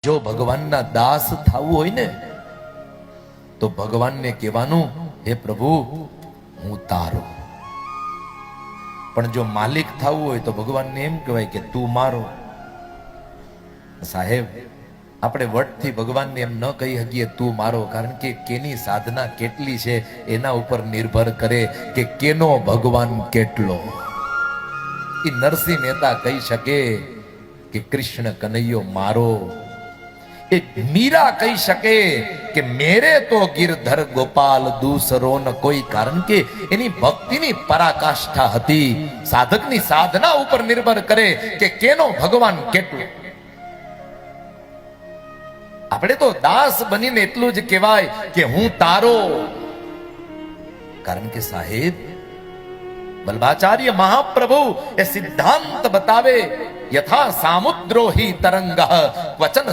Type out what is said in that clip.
જો ભગવાનના દાસ થવું હોય ને તો ભગવાનને કહેવાનું, હે પ્રભુ હું તારો. પણ જો માલિક થવું હોય તો ભગવાનને એમ કહેવાય કે તું મારો. સાહેબ, આપણે વટથી ભગવાનને એમ ન કહી શકીએ તું મારો, કારણ કે કેની સાધના કેટલી છે એના ઉપર નિર્ભર કરે કે કેનો ભગવાન કેટલો. એ નરસિંહ મહેતા કહી શકે કે કૃષ્ણ કનૈયો મારો. એ મીરા કહી શકે કે મેરે તો ગિરધર ગોપાલ દૂસરો ન કોઈ, કારણ કે એની ભક્તિની પરાકાષ્ઠા હતી. સાધકની સાધના ઉપર નિર્ભર કરે કે કેનો ભગવાન કેટલો. આપણે તો દાસ બનીને એટલું જ કહેવાય કે હું તારો. કારણ કે સાહેબ, વલ્ભાચાર્ય મહાપ્રભુ એ સિદ્ધાંત બતાવે, યથા સામુદ્રો હિ તરંગ વચન